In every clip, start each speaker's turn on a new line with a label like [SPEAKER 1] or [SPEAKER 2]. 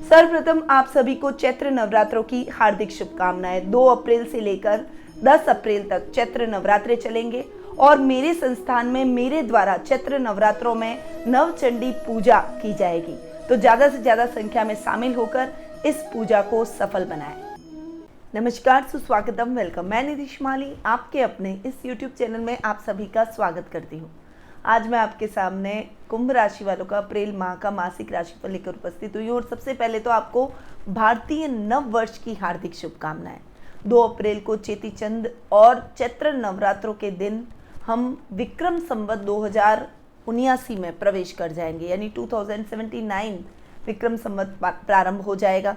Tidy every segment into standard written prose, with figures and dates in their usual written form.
[SPEAKER 1] सर्वप्रथम आप सभी को चैत्र नवरात्रों की हार्दिक शुभकामनाएं। 2 अप्रैल से लेकर 10 अप्रैल तक चैत्र नवरात्रे चलेंगे और मेरे संस्थान में मेरे द्वारा चैत्र नवरात्रों में नवचंडी पूजा की जाएगी। तो ज़्यादा से ज़्यादा संख्या में शामिल होकर इस पूजा को सफल बनाएं। नमस्कार, सुस्वागतम, वेलकम। मैं निधि माली आपके अपने इस YouTube चैनल में आप सभी का स्वागत करती हूँ। आज मैं आपके सामने कुंभ राशि वालों का अप्रैल माह का मासिक राशिफल लेकर उपस्थित हुई हूँ और सबसे पहले तो आपको भारतीय नव वर्ष की हार्दिक शुभकामनाएं। 2 अप्रैल को चेती चंद और चैत्र नवरात्रों के दिन हम विक्रम संवत 2079 में प्रवेश कर जाएंगे, यानी 2079 विक्रम संवत प्रारंभ हो जाएगा।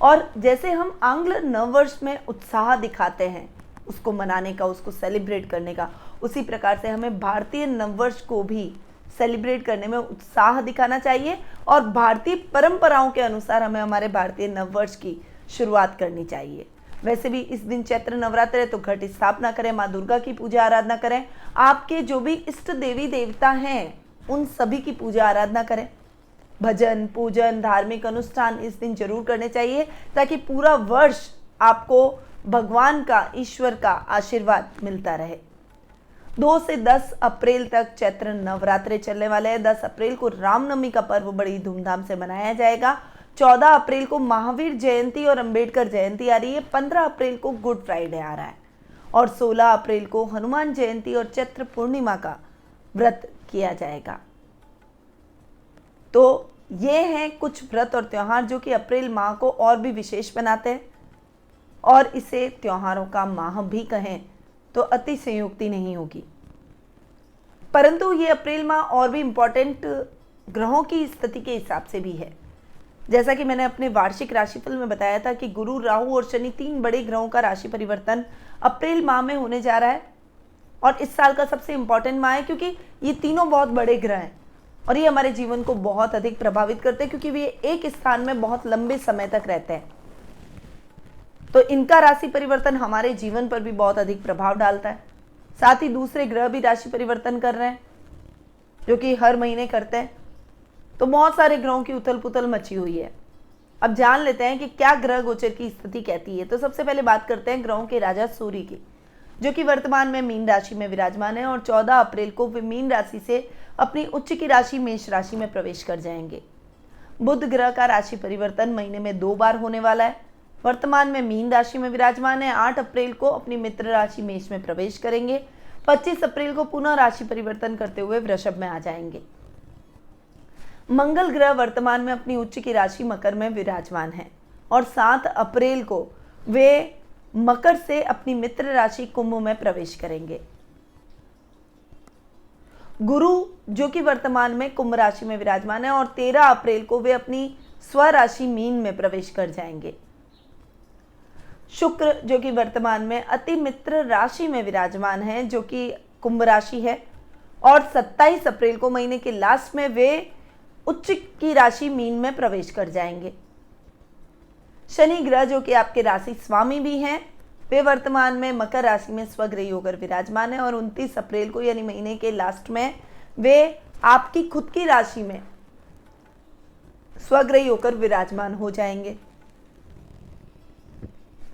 [SPEAKER 1] और जैसे हम आंग्ल नववर्ष में उत्साह दिखाते हैं उसको मनाने का, उसको सेलिब्रेट करने का, उसी प्रकार से हमें भारतीय नववर्ष को भी सेलिब्रेट करने में उत्साह दिखाना चाहिए और भारतीय परंपराओं के अनुसार हमें हमारे भारतीय नववर्ष की शुरुआत करनी चाहिए। वैसे भी इस दिन चैत्र नवरात्र है तो घट स्थापना करें, माँ दुर्गा की पूजा आराधना करें, आपके जो भी इष्ट देवी देवता हैं उन सभी की पूजा आराधना करें। भजन, पूजन, धार्मिक अनुष्ठान इस दिन जरूर करने चाहिए ताकि पूरा वर्ष आपको भगवान का, ईश्वर का आशीर्वाद मिलता रहे। 2 से 10 अप्रैल तक चैत्र नवरात्रे चलने वाले हैं। 10 अप्रैल को रामनवमी का पर्व बड़ी धूमधाम से मनाया जाएगा। 14 अप्रैल को महावीर जयंती और अंबेडकर जयंती आ रही है। 15 अप्रैल को गुड फ्राइडे आ रहा है और 16 अप्रैल को हनुमान जयंती और चैत्र पूर्णिमा का व्रत किया जाएगा। तो ये हैं कुछ व्रत और त्योहार जो कि अप्रैल माह को और भी विशेष बनाते हैं और इसे त्योहारों का माह भी कहें तो अति संयुक्ति नहीं होगी। परंतु ये अप्रैल माह और भी इम्पोर्टेंट ग्रहों की स्थिति के हिसाब से भी है। जैसा कि मैंने अपने वार्षिक राशिफल में बताया था कि गुरु, राहु और शनि 3 बड़े ग्रहों का राशि परिवर्तन अप्रैल माह में होने जा रहा है और इस साल का सबसे इम्पोर्टेंट माह है क्योंकि ये तीनों बहुत बड़े ग्रह हैं और ये हमारे जीवन को बहुत अधिक प्रभावित करते हैं क्योंकि वे एक स्थान में बहुत लंबे समय तक रहते हैं। तो इनका राशि परिवर्तन हमारे जीवन पर भी बहुत अधिक प्रभाव डालता है। साथ ही दूसरे ग्रह भी राशि परिवर्तन कर रहे हैं जो कि हर महीने करते हैं। तो बहुत सारे ग्रहों की उथल पुथल मची हुई है। अब जान लेते हैं कि क्या ग्रह गोचर की स्थिति कहती है। तो सबसे पहले बात करते हैं ग्रहों के राजा सूर्य की, जो कि वर्तमान में मीन राशि में विराजमान है और 14 अप्रैल को वे मीन राशि से अपनी उच्च की राशि मेष राशि में प्रवेश कर जाएंगे। बुध ग्रह का राशि परिवर्तन महीने में 2 बार होने वाला है। वर्तमान में मीन राशि में विराजमान है। 8 अप्रैल को अपनी मित्र राशि मेष में प्रवेश करेंगे। 25 अप्रैल को पुनः राशि परिवर्तन करते हुए वृषभ में आ जाएंगे। मंगल ग्रह वर्तमान में अपनी उच्च की राशि मकर में विराजमान है और 7 अप्रैल को वे मकर से अपनी मित्र राशि कुंभ में प्रवेश करेंगे। गुरु जो कि वर्तमान में कुंभ राशि में विराजमान है और 13 अप्रैल को वे अपनी स्वराशि मीन में प्रवेश कर जाएंगे। शुक्र जो कि वर्तमान में अति मित्र राशि में विराजमान है जो कि कुंभ राशि है और 27 अप्रैल को महीने के लास्ट में वे उच्च की राशि मीन में प्रवेश कर जाएंगे। शनि ग्रह जो कि आपके राशि स्वामी भी हैं, वे वर्तमान में मकर राशि में स्वग्रही होकर विराजमान है और 29 अप्रैल को यानी महीने के लास्ट में वे आपकी खुद की राशि में स्वग्रही होकर विराजमान हो जाएंगे।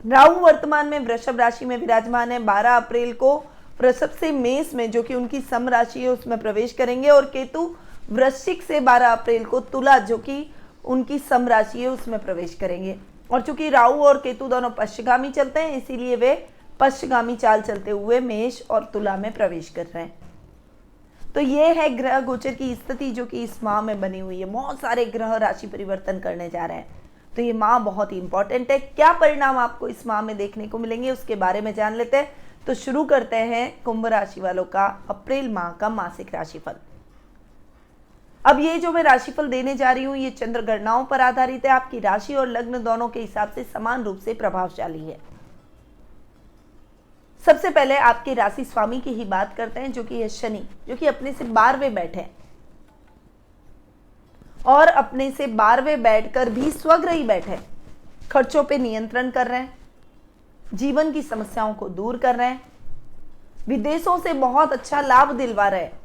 [SPEAKER 1] राहु वर्तमान में वृषभ राशि में विराजमान है। 12 अप्रैल को वृषभ से मेष में जो कि उनकी सम राशि है उसमें प्रवेश करेंगे और केतु वृश्चिक से 12 अप्रैल को तुला जो कि उनकी सम राशि है उसमें प्रवेश करेंगे। और चूंकि राहु और केतु दोनों पश्चिमगामी चलते हैं इसीलिए वे पश्चिमगामी चाल चलते हुए मेष और तुला में प्रवेश कर रहे हैं। तो ये है ग्रह गोचर की स्थिति जो कि इस माह में बनी हुई है। बहुत सारे ग्रह राशि परिवर्तन करने जा रहे हैं तो ये माह बहुत ही इंपॉर्टेंट है। क्या परिणाम आपको इस माह में देखने को मिलेंगे उसके बारे में जान लेते हैं। तो शुरू करते हैं कुंभ राशि वालों का अप्रैल माह का मासिक राशिफल। अब ये जो मैं राशिफल देने जा रही हूँ ये चंद्र गणनाओं पर आधारित है। आपकी राशि और लग्न दोनों के हिसाब से समान रूप से प्रभावशाली है। सबसे पहले आपके राशि स्वामी की ही बात करते हैं जो कि है शनि, जो कि अपने से 12वें बैठे हैं और अपने से 12वें बैठकर भी स्वग्रही बैठे, खर्चों पे नियंत्रण कर रहे हैं, जीवन की समस्याओं को दूर कर रहे हैं, विदेशों से बहुत अच्छा लाभ दिलवा रहे हैं,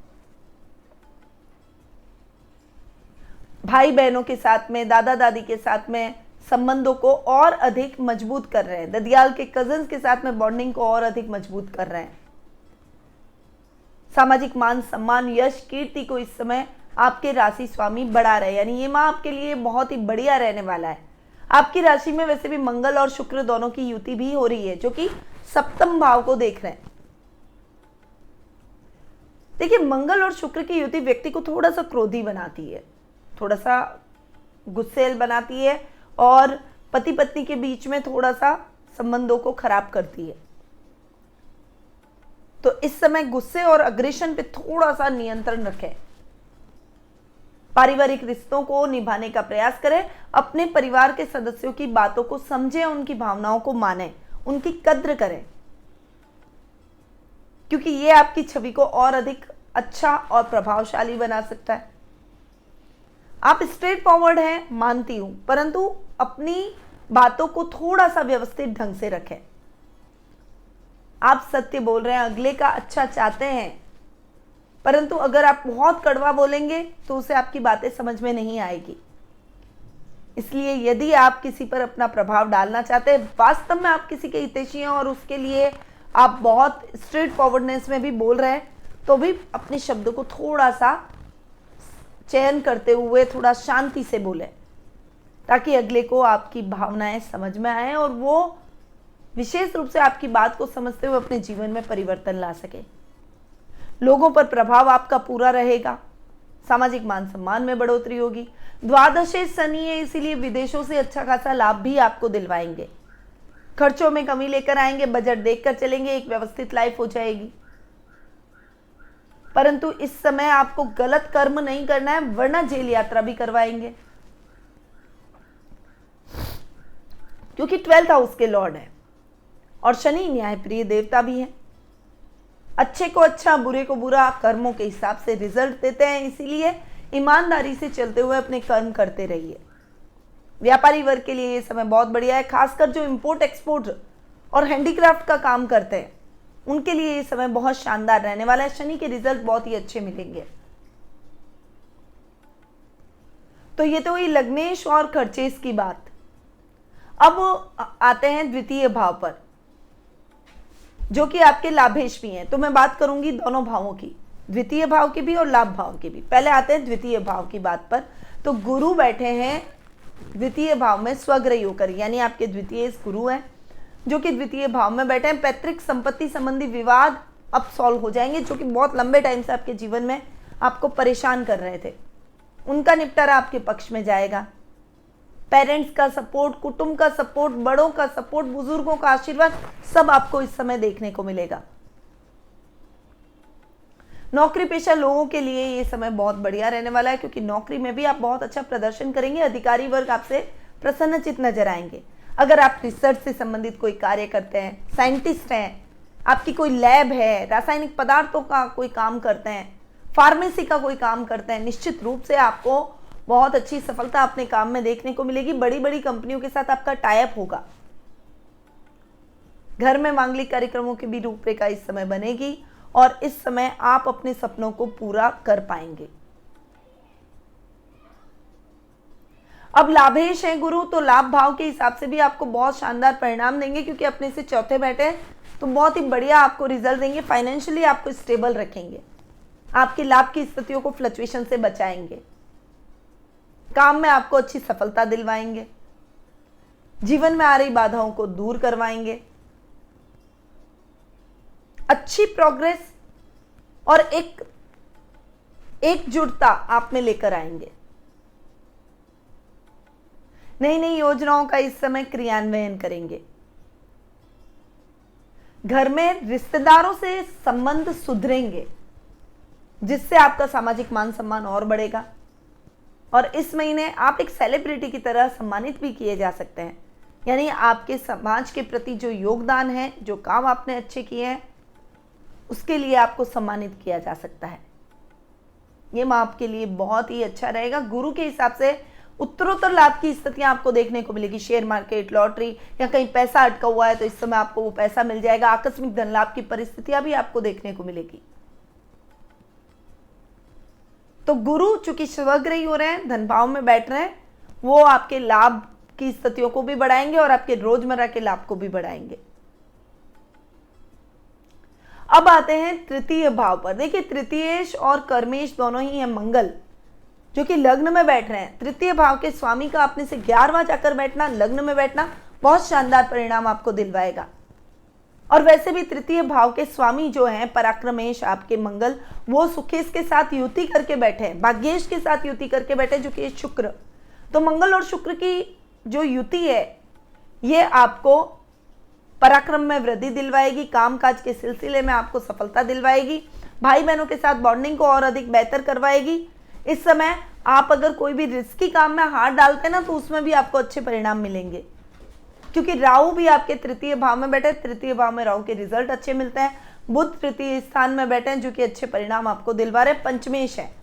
[SPEAKER 1] भाई बहनों के साथ में, दादा दादी के साथ में संबंधों को और अधिक मजबूत कर रहे हैं। ददियाल के कजन्स के साथ में बॉन्डिंग को और अधिक मजबूत कर रहे हैं। सामाजिक मान सम्मान, यश, कीर्ति को इस समय आपके राशि स्वामी बढ़ा रहे हैं, यानी ये माह आपके लिए बहुत ही बढ़िया रहने वाला है। आपकी राशि में वैसे भी मंगल और शुक्र दोनों की युति भी हो रही है, जो कि सप्तम भाव को देख रहे हैं। देखिए, मंगल और शुक्र की युति व्यक्ति को थोड़ा सा क्रोधी बनाती है, थोड़ा सा गुस्सेल बनाती है और पति पत्नी के बीच में थोड़ा सा संबंधों को खराब करती है। तो इस समय गुस्से और अग्रेशन पे थोड़ा सा नियंत्रण रखें। पारिवारिक रिश्तों को निभाने का प्रयास करें। अपने परिवार के सदस्यों की बातों को समझें, उनकी भावनाओं को मानें, उनकी कद्र करें, क्योंकि ये आपकी छवि को और अधिक अच्छा और प्रभावशाली बना सकता है। आप स्ट्रेट फॉरवर्ड हैं, मानती हूं, परंतु अपनी बातों को थोड़ा सा व्यवस्थित ढंग से रखें। आप सत्य बोल रहे हैं, अगले का अच्छा चाहते हैं, परंतु अगर आप बहुत कड़वा बोलेंगे तो उसे आपकी बातें समझ में नहीं आएगी। इसलिए यदि आप किसी पर अपना प्रभाव डालना चाहते हैं, वास्तव में आप किसी के हितैषी हैं और उसके लिए आप बहुत स्ट्रेट फॉरवर्डनेस में भी बोल रहे हैं, तो भी अपने शब्दों को थोड़ा सा चयन करते हुए थोड़ा शांति से बोलें, ताकि अगले को आपकी भावनाएं समझ में आए और वो विशेष रूप से आपकी बात को समझते हुए अपने जीवन में परिवर्तन ला सके। लोगों पर प्रभाव आपका पूरा रहेगा। सामाजिक मान सम्मान में बढ़ोतरी होगी। द्वादशे शनि है, इसीलिए विदेशों से अच्छा खासा लाभ भी आपको दिलवाएंगे। खर्चों में कमी लेकर आएंगे, बजट देखकर चलेंगे, एक व्यवस्थित लाइफ हो जाएगी। परंतु इस समय आपको गलत कर्म नहीं करना है, वरना जेल यात्रा भी करवाएंगे, क्योंकि 12th हाउस के लॉर्ड है और शनि न्याय प्रिय देवता भी है। अच्छे को अच्छा, बुरे को बुरा, कर्मों के हिसाब से रिजल्ट देते हैं, इसीलिए ईमानदारी से चलते हुए अपने कर्म करते रहिए। व्यापारी वर्ग के लिए ये समय बहुत बढ़िया है, खासकर जो इंपोर्ट एक्सपोर्ट और हैंडीक्राफ्ट का काम करते हैं उनके लिए ये समय बहुत शानदार रहने वाला है। शनि के रिजल्ट बहुत ही अच्छे मिलेंगे। तो ये तो हुई लग्नेश और खर्चेस की बात। अब आते हैं द्वितीय भाव पर, जो कि आपके लाभेश भी हैं। तो मैं बात करूंगी दोनों भावों की, द्वितीय भाव की भी और लाभ भाव की भी। पहले आते हैं द्वितीय भाव की बात पर। तो गुरु बैठे हैं द्वितीय भाव में स्वग्रही होकर, यानी आपके द्वितीय गुरु हैं जो कि द्वितीय भाव में बैठे हैं। पैतृक संपत्ति संबंधी विवाद अब सॉल्व हो जाएंगे, जो कि बहुत लंबे टाइम से आपके जीवन में आपको परेशान कर रहे थे, उनका निपटारा आपके पक्ष में जाएगा। पेरेंट्स का सपोर्ट, कुटुंब का सपोर्ट, बड़ों का सपोर्ट, बुजुर्गों का आशीर्वाद, सब आपको इस समय देखने को मिलेगा। नौकरी पेशा लोगों के लिए ये समय बहुत बढ़िया रहने वाला है, क्योंकि नौकरी में भी आप बहुत अच्छा प्रदर्शन करेंगे। अधिकारी वर्ग आपसे प्रसन्नचित्त नजर आएंगे। अगर आप रिसर्च से संबंधित कोई कार्य करते हैं, साइंटिस्ट हैं, आपकी कोई लैब है, रासायनिक पदार्थों का कोई काम करते हैं, फार्मेसी का कोई काम करते हैं, निश्चित रूप से आपको बहुत अच्छी सफलता अपने काम में देखने को मिलेगी। बड़ी बड़ी कंपनियों के साथ आपका टाई अप होगा। घर में मांगलिक कार्यक्रमों की भी रूपरेखा इस समय बनेगी और इस समय आप अपने सपनों को पूरा कर पाएंगे। अब लाभेश है गुरु, तो लाभ भाव के हिसाब से भी आपको बहुत शानदार परिणाम देंगे, क्योंकि अपने से चौथे बैठे हैं, तो बहुत ही बढ़िया आपको रिजल्ट देंगे। फाइनेंशियली आपको स्टेबल रखेंगे, आपके लाभ की स्थितियों को फ्लक्चुएशन से बचाएंगे, काम में आपको अच्छी सफलता दिलवाएंगे, जीवन में आ रही बाधाओं को दूर करवाएंगे, अच्छी प्रोग्रेस और एकजुटता आप में लेकर आएंगे। नई नई योजनाओं का इस समय क्रियान्वयन करेंगे। घर में रिश्तेदारों से संबंध सुधरेंगे, जिससे आपका सामाजिक मान सम्मान और बढ़ेगा। और इस महीने आप एक सेलिब्रिटी की तरह सम्मानित भी किए जा सकते हैं, यानी आपके समाज के प्रति जो योगदान है, जो काम आपने अच्छे किए हैं, उसके लिए आपको सम्मानित किया जा सकता है। ये माह आपके लिए बहुत ही अच्छा रहेगा। गुरु के हिसाब से उत्तरोत्तर लाभ की स्थितियां आपको देखने को मिलेगी। शेयर मार्केट, लॉटरी या कहीं पैसा अटका हुआ है तो इस समय आपको वो पैसा मिल जाएगा। आकस्मिक धन लाभ की परिस्थितियां भी आपको देखने को मिलेगी। तो गुरु चूंकि स्वग्रही हो रहे हैं, धन भाव में बैठ रहे हैं, वो आपके लाभ की स्थितियों को भी बढ़ाएंगे और आपके रोजमर्रा के लाभ को भी बढ़ाएंगे। अब आते हैं तृतीय भाव पर। देखिए, तृतीयेश और कर्मेश दोनों ही हैं मंगल, जो कि लग्न में बैठ रहे हैं। तृतीय भाव के स्वामी का अपने से 11वां जाकर बैठना, लग्न में बैठना, बहुत शानदार परिणाम आपको दिलवाएगा। और वैसे भी तृतीय भाव के स्वामी जो हैं पराक्रमेश आपके मंगल, वो सुखेश के साथ युति करके बैठे हैं, भाग्येश के साथ युति करके बैठे, जो कि शुक्र। तो मंगल और शुक्र की जो युति है, ये आपको पराक्रम में वृद्धि दिलवाएगी, कामकाज के सिलसिले में आपको सफलता दिलवाएगी, भाई बहनों के साथ बॉन्डिंग को और अधिक बेहतर करवाएगी। इस समय आप अगर कोई भी रिस्की काम में हाथ डालते हैं ना, तो उसमें भी आपको अच्छे परिणाम मिलेंगे, क्योंकि राहु भी आपके तृतीय भाव में बैठे। तृतीय भाव में राहु के रिजल्ट अच्छे मिलते हैं। बुध तृतीय स्थान में बैठे हैं, जो कि अच्छे परिणाम आपको दिलवा रहे। पंचमेश है,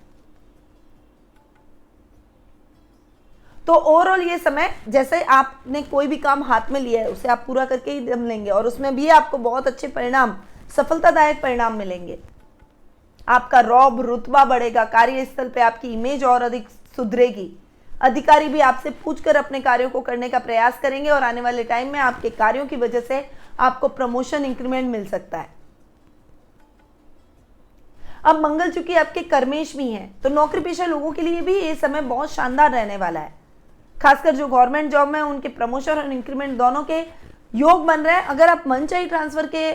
[SPEAKER 1] तो ओवरऑल ये समय, जैसे आपने कोई भी काम हाथ में लिया है उसे आप पूरा करके ही दम लेंगे, और उसमें भी आपको बहुत अच्छे परिणाम, सफलतादायक परिणाम मिलेंगे। आपका रौब रुतबा बढ़ेगा, कार्यस्थल पे आपकी इमेज और अधिक सुधरेगी। अधिकारी भी आपसे पूछकर अपने कार्यों को करने का प्रयास करेंगे, और आने वाले टाइम में आपके कार्यों की वजह से आपको प्रमोशन, इंक्रीमेंट मिल सकता है। अब मंगल चूंकि आपके कर्मेश भी हैं, तो नौकरी पेशा लोगों के लिए भी ये समय बहुत शानदार रहने वाला है। खासकर जो गवर्नमेंट जॉब में, उनके प्रमोशन और इंक्रीमेंट दोनों के योग बन रहे हैं। अगर आप मनचाही ट्रांसफर के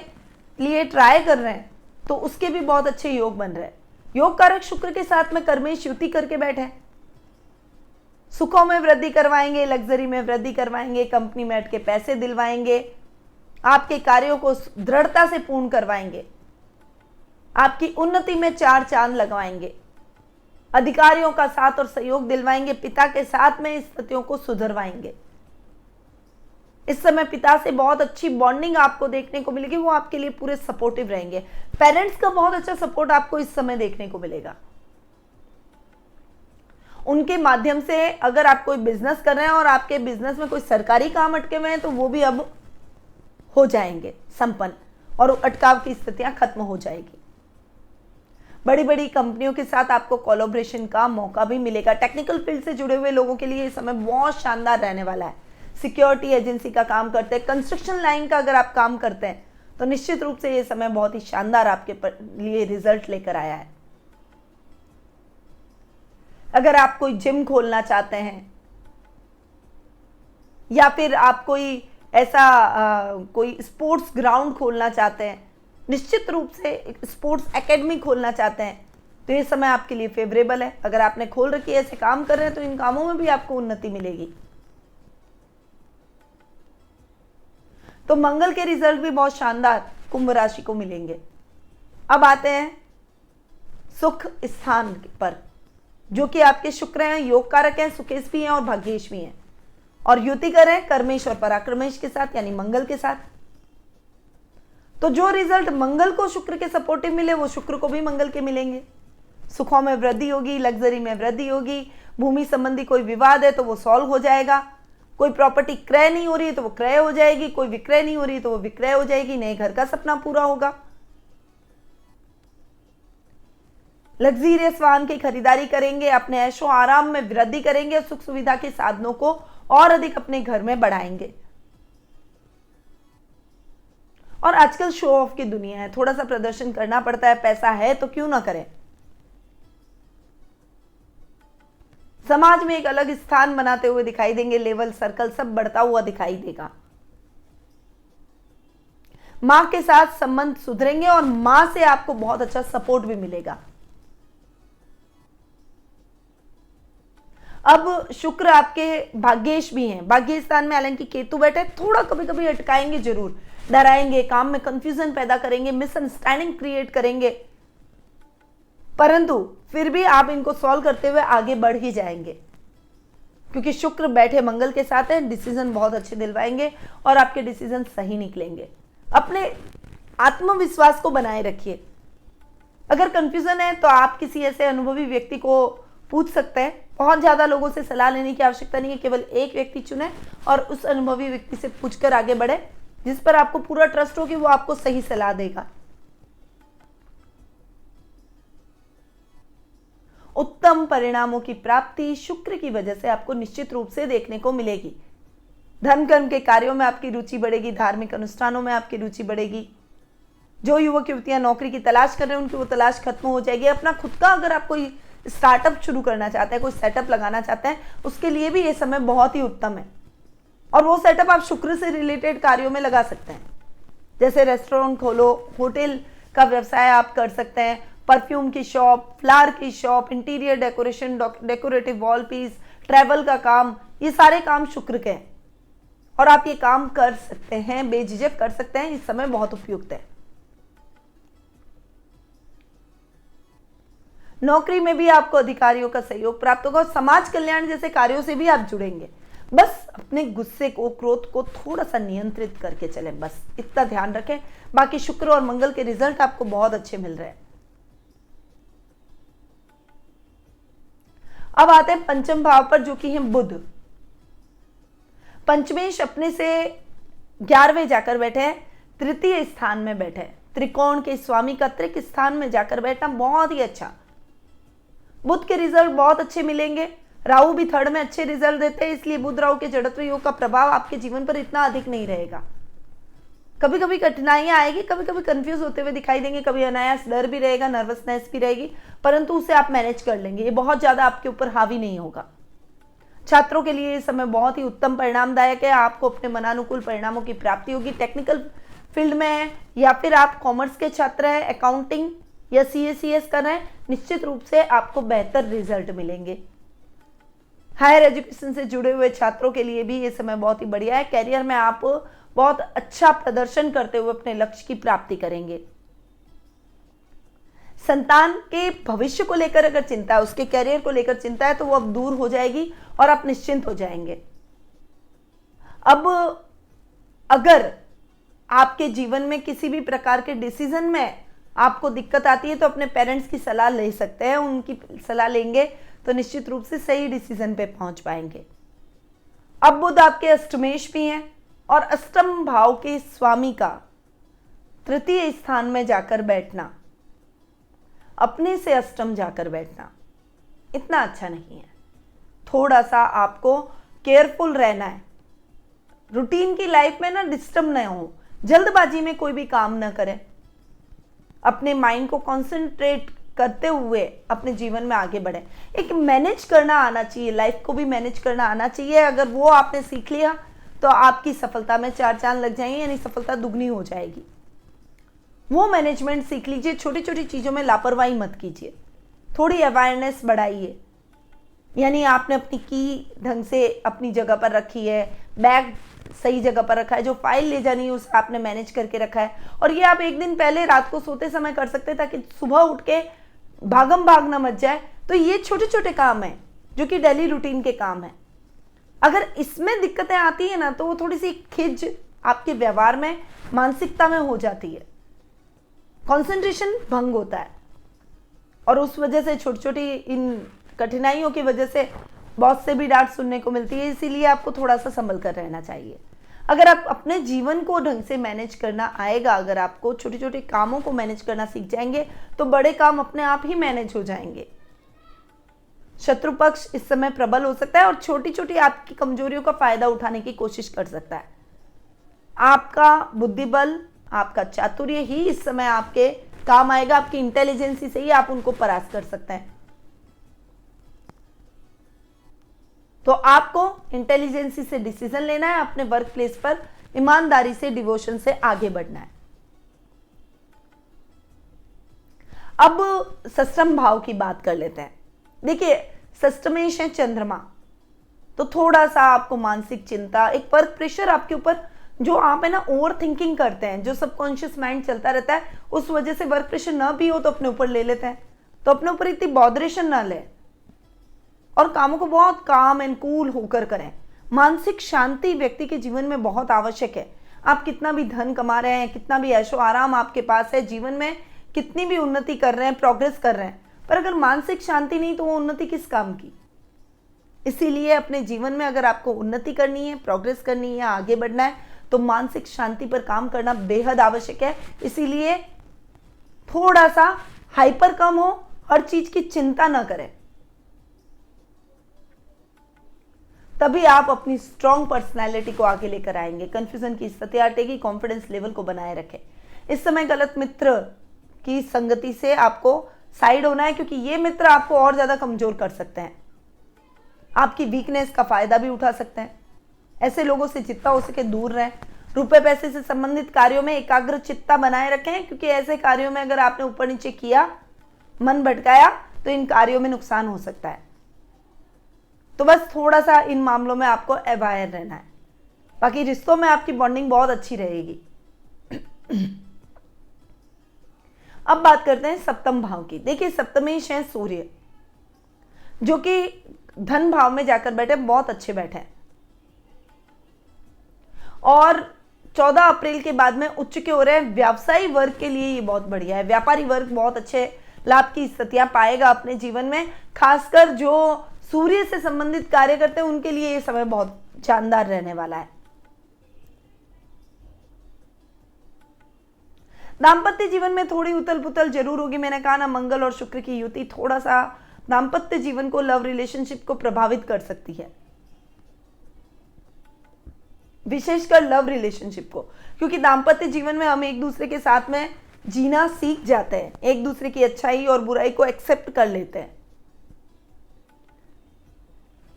[SPEAKER 1] लिए ट्राई कर रहे हैं, तो उसके भी बहुत अच्छे योग बन रहे हैं। योग कारक शुक्र के साथ में कर्मेश युति करके बैठे हैं। सुखों में वृद्धि करवाएंगे, लग्जरी में वृद्धि करवाएंगे, कंपनी में अटके पैसे दिलवाएंगे, आपके कार्यों को दृढ़ता से पूर्ण करवाएंगे, आपकी उन्नति में 4 चांद लगवाएंगे, अधिकारियों का साथ और सहयोग दिलवाएंगे, पिता के साथ में स्थितियों को सुधरवाएंगे। इस समय पिता से बहुत अच्छी बॉन्डिंग आपको देखने को मिलेगी, वो आपके लिए पूरे सपोर्टिव रहेंगे। पेरेंट्स का बहुत अच्छा सपोर्ट आपको इस समय देखने को मिलेगा। उनके माध्यम से अगर आप कोई बिजनेस कर रहे हैं और आपके बिजनेस में कोई सरकारी काम अटके हुए हैं, तो वो भी अब हो जाएंगे संपन्न, और अटकाव की स्थितियां खत्म हो जाएगी। बड़ी बड़ी कंपनियों के साथ आपको कोलैबोरेशन का मौका भी मिलेगा। टेक्निकल फील्ड से जुड़े हुए लोगों के लिए ये समय बहुत शानदार रहने वाला है। सिक्योरिटी एजेंसी का काम करते हैं, कंस्ट्रक्शन लाइन का अगर आप काम करते हैं, तो निश्चित रूप से ये समय बहुत ही शानदार आपके लिए रिजल्ट लेकर आया है। अगर आप कोई जिम खोलना चाहते हैं, या फिर आप कोई ऐसा कोई स्पोर्ट्स ग्राउंड खोलना चाहते हैं, निश्चित रूप से स्पोर्ट्स एकेडमी खोलना चाहते हैं, तो ये समय आपके लिए फेवरेबल है। अगर आपने खोल रखी है, ऐसे काम कर रहे हैं, तो इन कामों में भी आपको उन्नति मिलेगी। तो मंगल के रिजल्ट भी बहुत शानदार कुंभ राशि को मिलेंगे। अब आते हैं सुख स्थान पर, जो कि आपके शुक्र हैं, योग कारक हैं, सुकेश भी हैं और भाग्येश भी हैं, और युति कर रहे हैं कर्मेश और पराक्रमेश के साथ, यानी मंगल के साथ। तो जो रिजल्ट मंगल को शुक्र के सपोर्टिव मिले, वो शुक्र को भी मंगल के मिलेंगे। सुखों में वृद्धि होगी, लग्जरी में वृद्धि होगी, भूमि संबंधी कोई विवाद है तो वो सॉल्व हो जाएगा, कोई प्रॉपर्टी क्रय नहीं हो रही है तो वो क्रय हो जाएगी, कोई विक्रय नहीं हो रही है तो वो विक्रय हो जाएगी, नए घर का सपना पूरा होगा। लग्जरियस वाहन की खरीदारी करेंगे, अपने ऐशो आराम में वृद्धि करेंगे, सुख सुविधा के साधनों को और अधिक अपने घर में बढ़ाएंगे। और आजकल शो ऑफ की दुनिया है, थोड़ा सा प्रदर्शन करना पड़ता है, पैसा है तो क्यों ना करें। समाज में एक अलग स्थान बनाते हुए दिखाई देंगे, लेवल सर्कल सब बढ़ता हुआ दिखाई देगा। मां के साथ संबंध सुधरेंगे और मां से आपको बहुत अच्छा सपोर्ट भी मिलेगा। अब शुक्र आपके भाग्येश भी हैं, भाग्य स्थान में हालांकि केतु बैठे, थोड़ा कभी कभी अटकाएंगे जरूर, डराएंगे, काम में कंफ्यूजन पैदा करेंगे, मिसअंडरस्टैंडिंग क्रिएट करेंगे, परंतु फिर भी आप इनको सॉल्व करते हुए आगे बढ़ ही जाएंगे, क्योंकि शुक्र बैठे मंगल के साथ है। डिसीजन बहुत अच्छे दिलवाएंगे और आपके डिसीजन सही निकलेंगे। अपने आत्मविश्वास को बनाए रखिए। अगर कंफ्यूजन है तो आप किसी ऐसे अनुभवी व्यक्ति को पूछ सकते हैं। बहुत ज्यादा लोगों से सलाह लेने की आवश्यकता नहीं है, केवल एक व्यक्ति चुने और उस अनुभवी व्यक्ति से पूछकर आगे बढ़े, जिस पर आपको पूरा ट्रस्ट हो कि वो आपको सही सलाह देगा। उत्तम परिणामों की प्राप्ति शुक्र की वजह से आपको निश्चित रूप से देखने को मिलेगी। धर्म कर्म के कार्यों में आपकी रुचि बढ़ेगी, धार्मिक अनुष्ठानों में आपकी रुचि बढ़ेगी। जो युवक युवतियां नौकरी की तलाश कर रहे हैं उनकी वो तलाश खत्म हो जाएगी। अपना खुद का अगर आप कोई स्टार्टअप शुरू करना चाहते हैं, कोई सेटअप लगाना चाहते हैं, उसके लिए भी ये समय बहुत ही उत्तम है। और वो सेटअप आप शुक्र से रिलेटेड कार्यों में लगा सकते हैं, जैसे रेस्टोरेंट खोलो, होटल का व्यवसाय आप कर सकते हैं, परफ्यूम की शॉप, फ्लावर की shop, interior decoration, decorative wall piece, travel का काम, ये सारे काम शुक्र के हैं और आप ये काम कर सकते हैं, बेझिझक कर सकते हैं। इस समय बहुत उपयुक्त है। नौकरी में भी आपको अधिकारियों का सहयोग प्राप्त होगा और समाज कल्याण जैसे कार्यों से भी आप जुड़ेंगे। बस अपने गुस्से को, क्रोध को थोड़ा सा नियंत्रित करके चलें, बस इतना ध्यान रखें। बाकी शुक्र और मंगल के रिजल्ट आपको बहुत अच्छे मिल रहे हैं। अब आते हैं पंचम भाव पर, जो कि है बुध। पंचमेश अपने से 11वें जाकर बैठे हैं, तृतीय स्थान में बैठे हैं। त्रिकोण के स्वामी का त्रिक स्थान में जाकर बैठना बहुत ही अच्छा। बुध के रिजल्ट बहुत अच्छे मिलेंगे। राहु भी थर्ड में अच्छे रिजल्ट देते हैं, इसलिए बुध राहु के जड़त्व योग का प्रभाव आपके जीवन पर इतना अधिक नहीं रहेगा। कभी कभी कठिनाइयां आएगी, कभी कभी कंफ्यूज होते हुए दिखाई देंगे, कभी अनायास डर भी रहेगा, नर्वसनेस भी रहेगी, परंतु उसे आप मैनेज कर लेंगे। ये बहुत ज्यादा आपके ऊपर हावी नहीं होगा। छात्रों के लिए ये समय बहुत ही उत्तम परिणामदायक है। आपको अपने मनानुकूल परिणामों की प्राप्ति होगी। टेक्निकल फील्ड में है या फिर आप कॉमर्स के छात्र हैं, अकाउंटिंग या CA/CS कर रहे हैं, निश्चित रूप से आपको बेहतर रिजल्ट मिलेंगे। हायर एजुकेशन से जुड़े हुए छात्रों के लिए भी ये समय बहुत ही बढ़िया है। कैरियर में आप बहुत अच्छा प्रदर्शन करते हुए अपने लक्ष्य की प्राप्ति करेंगे। संतान के भविष्य को लेकर अगर चिंता है, उसके कैरियर को लेकर चिंता है, तो वो अब दूर हो जाएगी और आप निश्चिंत हो जाएंगे। अब अगर आपके जीवन में किसी भी प्रकार के डिसीजन में आपको दिक्कत आती है तो अपने पेरेंट्स की सलाह ले सकते हैं। उनकी सलाह लेंगे तो निश्चित रूप से सही डिसीजन पे पहुंच पाएंगे। अब बुध आपके अष्टमेश भी हैं और अष्टम भाव के स्वामी का तृतीय स्थान में जाकर बैठना, अपने से अष्टम जाकर बैठना इतना अच्छा नहीं है। थोड़ा सा आपको केयरफुल रहना है। रूटीन की लाइफ में ना डिस्टर्ब न हो, जल्दबाजी में कोई भी काम ना करें। अपने माइंड को कंसंट्रेट करते हुए अपने जीवन में आगे बढ़े। एक मैनेज करना आना चाहिए, लाइफ को भी मैनेज करना आना चाहिए। अगर वो आपने सीख लिया तो आपकी सफलता में 4 चांद लग जाएंगे, यानी सफलता दुगनी हो जाएगी। वो मैनेजमेंट सीख लीजिए। छोटी छोटी चीज़ों में लापरवाही मत कीजिए, थोड़ी अवेयरनेस बढ़ाइए। यानी आपने अपनी की ढंग से अपनी जगह पर रखी है, बैग सही जगह पर रखा है, जो फाइल ले जानी है उसे आपने मैनेज करके रखा है। और ये आप एक दिन पहले रात को सोते समय कर सकते हैं ताकि सुबह उठ के भागम भाग ना मच जाए। तो ये छोटे छोटे काम हैं जो कि डेली रूटीन के काम हैं। अगर इसमें दिक्कतें आती है ना तो वो थोड़ी सी खिज आपके व्यवहार में, मानसिकता में हो जाती है, कंसंट्रेशन भंग होता है और उस वजह से छोटी छोटी इन कठिनाइयों की वजह से बॉस से भी डांट सुनने को मिलती है। इसीलिए आपको थोड़ा सा संभल कर रहना चाहिए। अगर आप अपने जीवन को ढंग से मैनेज करना आएगा, अगर आपको छोटे छोटे कामों को मैनेज करना सीख जाएंगे तो बड़े काम अपने आप ही मैनेज हो जाएंगे। शत्रु पक्ष इस समय प्रबल हो सकता है और छोटी छोटी आपकी कमजोरियों का फायदा उठाने की कोशिश कर सकता है। आपका बुद्धिबल, आपका चातुर्य ही इस समय आपके काम आएगा। आपकी इंटेलिजेंसी से ही आप उनको परास्त कर सकते हैं। तो आपको इंटेलिजेंसी से डिसीजन लेना है, अपने वर्क प्लेस पर ईमानदारी से, डिवोशन से आगे बढ़ना है। अब षष्ठम भाव की बात कर लेते हैं। देखिए, षष्ठमेश है चंद्रमा, तो थोड़ा सा आपको मानसिक चिंता, एक वर्क प्रेशर आपके ऊपर, जो आप है ना ओवर थिंकिंग करते हैं, जो सबकॉन्शियस माइंड चलता रहता है, उस वजह से वर्क प्रेशर ना भी हो तो अपने ऊपर ले लेते हैं। तो अपने ऊपर इतनी बॉदरेशन ना ले और कामों को बहुत काम एंड कूल होकर करें। मानसिक शांति व्यक्ति के जीवन में बहुत आवश्यक है। आप कितना भी धन कमा रहे हैं, कितना भी ऐशो आराम आपके पास है, जीवन में कितनी भी उन्नति कर रहे हैं, प्रोग्रेस कर रहे हैं, पर अगर मानसिक शांति नहीं तो वो उन्नति किस काम की। इसीलिए अपने जीवन में अगर आपको उन्नति करनी है, प्रोग्रेस करनी है, आगे बढ़ना है, तो मानसिक शांति पर काम करना बेहद आवश्यक है। इसीलिए थोड़ा सा हाइपर कम हो, हर चीज की चिंता न करें, तभी आप अपनी स्ट्रॉन्ग पर्सनैलिटी को आगे लेकर आएंगे। कंफ्यूजन की स्थिति हटेगी, कॉन्फिडेंस लेवल को बनाए रखें। इस समय गलत मित्र की संगति से आपको साइड होना है, क्योंकि ये मित्र आपको और ज्यादा कमजोर कर सकते हैं, आपकी वीकनेस का फायदा भी उठा सकते हैं। ऐसे लोगों से जितना हो सके दूर रहें। रुपए पैसे से संबंधित कार्यों में एकाग्र चित्ता बनाए रखें, क्योंकि ऐसे कार्यों में अगर आपने ऊपर नीचे किया, मन भटकाया, तो इन कार्यों में नुकसान हो सकता है। तो बस थोड़ा सा इन मामलों में आपको अवेयर रहना है। बाकी रिश्तों में आपकी बॉन्डिंग बहुत अच्छी रहेगी। अब बात करते हैं सप्तम भाव की। देखिए, सप्तमेश है सूर्य, जो कि धन भाव में जाकर बैठे, बहुत अच्छे बैठे हैं, और 14 अप्रैल के बाद में उच्च के हो रहे हैं। व्यवसायी वर्ग के लिए ये बहुत बढ़िया है। व्यापारी वर्ग बहुत अच्छे लाभ की स्थितियां पाएगा अपने जीवन में। खासकर जो सूर्य से संबंधित कार्य करते हैं उनके लिए ये समय बहुत शानदार रहने वाला है। दाम्पत्य जीवन में थोड़ी उथल पुथल जरूर होगी। मैंने कहा ना, मंगल और शुक्र की युति थोड़ा सा दाम्पत्य जीवन को, लव रिलेशनशिप को प्रभावित कर सकती है, विशेषकर लव रिलेशनशिप को, क्योंकि दाम्पत्य जीवन में हम एक दूसरे के साथ में जीना सीख जाते हैं, एक दूसरे की अच्छाई और बुराई को एक्सेप्ट कर लेते हैं।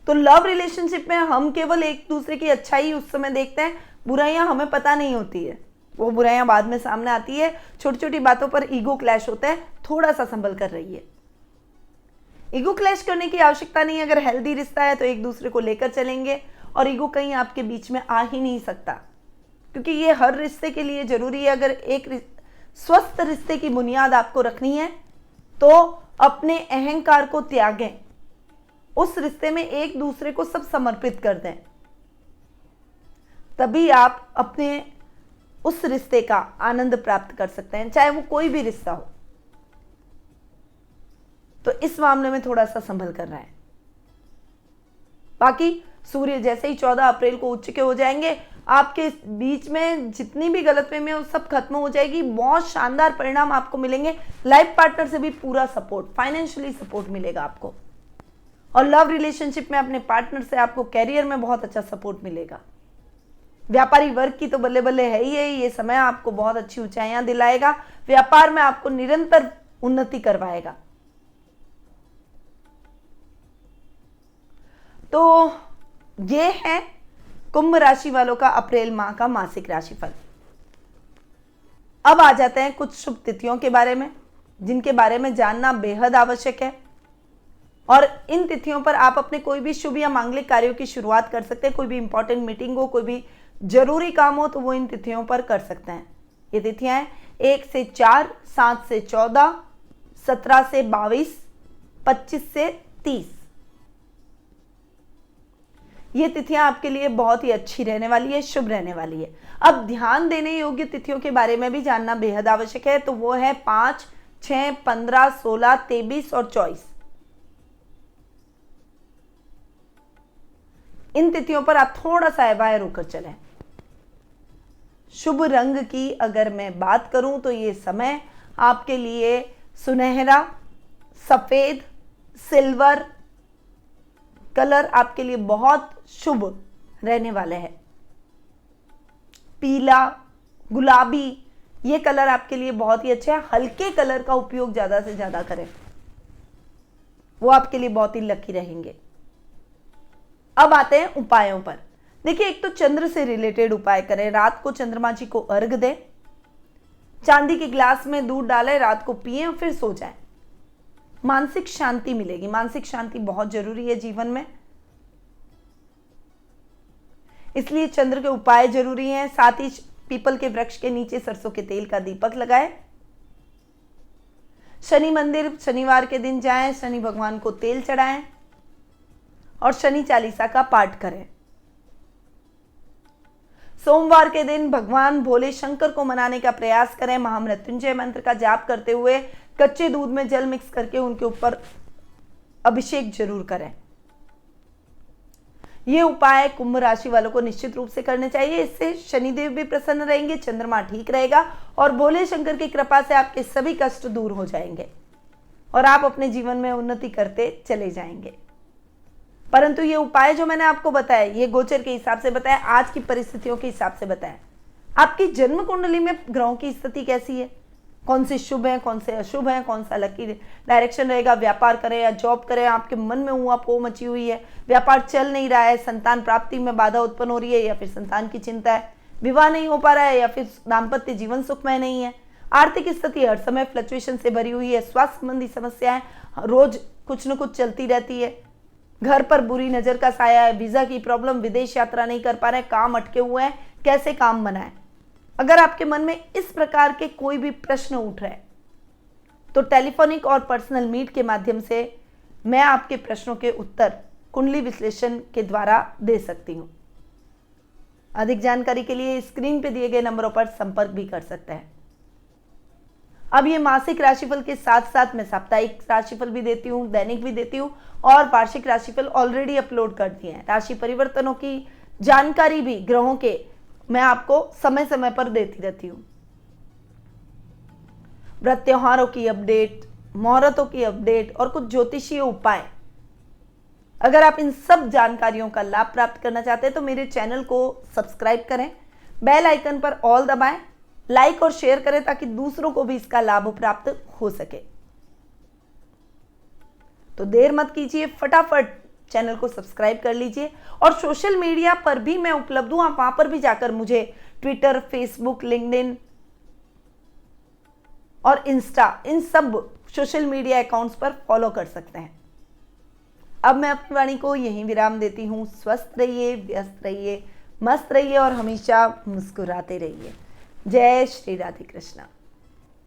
[SPEAKER 1] तो लव रिलेशनशिप में हम केवल एक दूसरे की अच्छाई उस समय देखते हैं, बुराइयां हमें पता नहीं होती है, वो बुराइयां बाद में सामने आती है। छोटी छोटी बातों पर ईगो क्लैश होते हैं, थोड़ा सा संभल कर रहिए। ईगो क्लैश करने की आवश्यकता नहीं। अगर हेल्दी रिश्ता है तो एक दूसरे को लेकर चलेंगे, और ईगो कहीं आपके बीच में आ ही नहीं सकता, क्योंकि ये हर रिश्ते के लिए जरूरी है। अगर एक स्वस्थ रिश्ते की बुनियाद आपको रखनी है तो अपने अहंकार को त्यागें, उस रिश्ते में एक दूसरे को सब समर्पित कर दें, तभी आप अपने उस रिश्ते का आनंद प्राप्त कर सकते हैं, चाहे वो कोई भी रिश्ता हो। तो इस मामले में थोड़ा सा संभल कर रहा है। बाकी सूर्य जैसे ही 14 अप्रैल को उच्च के हो जाएंगे, आपके बीच में जितनी भी गलतफहमी है वो सब खत्म हो जाएगी। बहुत शानदार परिणाम आपको मिलेंगे। लाइफ पार्टनर से भी पूरा सपोर्ट, फाइनेंशियली सपोर्ट मिलेगा आपको, और लव रिलेशनशिप में अपने पार्टनर से आपको कैरियर में बहुत अच्छा सपोर्ट मिलेगा। व्यापारी वर्ग की तो बल्ले बल्ले है ही है। ये समय आपको बहुत अच्छी ऊंचाइयां दिलाएगा, व्यापार में आपको निरंतर उन्नति करवाएगा। तो ये है कुंभ राशि वालों का अप्रैल माह का मासिक राशिफल। अब आ जाते हैं कुछ शुभ तिथियों के बारे में, जिनके बारे में जानना बेहद आवश्यक है, और इन तिथियों पर आप अपने कोई भी शुभ या मांगलिक कार्यों की शुरुआत कर सकते हैं। कोई भी इंपॉर्टेंट मीटिंग हो, कोई भी जरूरी काम हो, तो वो इन तिथियों पर कर सकते हैं। ये तिथियां हैं 1 से 4, 7 से 14, 17 से 22, 25 से 30। ये तिथियां आपके लिए बहुत ही अच्छी रहने वाली है, शुभ रहने वाली है। अब ध्यान देने योग्य तिथियों के बारे में भी जानना बेहद आवश्यक है, तो वो है 5, 6, 15, 16, 23 और 24। इन तिथियों पर आप थोड़ा सा अवायर होकर चलें। शुभ रंग की अगर मैं बात करूं तो ये समय आपके लिए सुनहरा, सफेद, सिल्वर कलर आपके लिए बहुत शुभ रहने वाले हैं। पीला, गुलाबी, ये कलर आपके लिए बहुत ही अच्छे हैं। हल्के कलर का उपयोग ज्यादा से ज्यादा करें, वो आपके लिए बहुत ही लकी रहेंगे। अब आते हैं उपायों पर। देखिए, एक तो चंद्र से रिलेटेड उपाय करें। रात को चंद्रमा जी को अर्घ दें, चांदी के ग्लास में दूध डालें, रात को पिएं और फिर सो जाएं। मानसिक शांति मिलेगी। मानसिक शांति बहुत जरूरी है जीवन में, इसलिए चंद्र के उपाय जरूरी हैं। साथ ही पीपल के वृक्ष के नीचे सरसों के तेल का दीपक लगाएं। शनि मंदिर शनिवार के दिन जाएं, शनि भगवान को तेल चढ़ाएं और शनि चालीसा का पाठ करें। सोमवार के दिन भगवान भोले शंकर को मनाने का प्रयास करें। महामृत्युंजय मंत्र का जाप करते हुए कच्चे दूध में जल मिक्स करके उनके ऊपर अभिषेक जरूर करें। ये उपाय कुंभ राशि वालों को निश्चित रूप से करने चाहिए। इससे शनिदेव भी प्रसन्न रहेंगे, चंद्रमा ठीक रहेगा और भोले शंकर की कृपा से आपके सभी कष्ट दूर हो जाएंगे और आप अपने जीवन में उन्नति करते चले जाएंगे। परंतु ये उपाय जो मैंने आपको बताया, ये गोचर के हिसाब से बताया, आज की परिस्थितियों के हिसाब से बताया। आपकी जन्म कुंडली में ग्रहों की स्थिति कैसी है, कौन से शुभ हैं, कौन से अशुभ हैं, कौन सा लकी डायरेक्शन रहेगा, व्यापार करें या जॉब करें, आपके मन में हुआ पो मची हुई है, व्यापार चल नहीं रहा है, संतान प्राप्ति में बाधा उत्पन्न हो रही है या फिर संतान की चिंता है, विवाह नहीं हो पा रहा है या फिर दाम्पत्य जीवन सुखमय नहीं है, आर्थिक स्थिति हर समय फ्लक्चुएशन से भरी हुई है, स्वास्थ्य संबंधी समस्याएं रोज कुछ न कुछ चलती रहती है, घर पर बुरी नजर का साया है, वीजा की प्रॉब्लम, विदेश यात्रा नहीं कर पा रहे हैं, काम अटके हुए हैं, कैसे काम बनाएं। अगर आपके मन में इस प्रकार के कोई भी प्रश्न उठ रहे हैं तो टेलीफोनिक और पर्सनल मीट के माध्यम से मैं आपके प्रश्नों के उत्तर कुंडली विश्लेषण के द्वारा दे सकती हूं। अधिक जानकारी के लिए स्क्रीन पे दिए गए नंबरों पर संपर्क भी कर सकते हैं। अब ये मासिक राशिफल के साथ साथ मैं साप्ताहिक राशिफल भी देती हूँ, दैनिक भी देती हूँ और वार्षिक राशिफल ऑलरेडी अपलोड कर दिए हैं। राशि परिवर्तनों की जानकारी भी ग्रहों के मैं आपको समय समय पर देती रहती हूँ। व्रत त्योहारों की अपडेट, मुहूर्तों की अपडेट और कुछ ज्योतिषीय उपाय, अगर आप इन सब जानकारियों का लाभ प्राप्त करना चाहते हैं तो मेरे चैनल को सब्सक्राइब करें, बेल आइकन पर ऑल दबाएं, लाइक और शेयर करें ताकि दूसरों को भी इसका लाभ प्राप्त हो सके। तो देर मत कीजिए, फटाफट चैनल को सब्सक्राइब कर लीजिए और सोशल मीडिया पर भी मैं उपलब्ध हूं, आप वहां पर भी जाकर मुझे ट्विटर, फेसबुक, लिंक्डइन और इंस्टा, इन सब सोशल मीडिया अकाउंट्स पर फॉलो कर सकते हैं। अब मैं अपनी वाणी को यहीं विराम देती हूं। स्वस्थ रहिए, व्यस्त रहिए, मस्त रहिए और हमेशा मुस्कुराते रहिए। जय श्री राधे कृष्णा।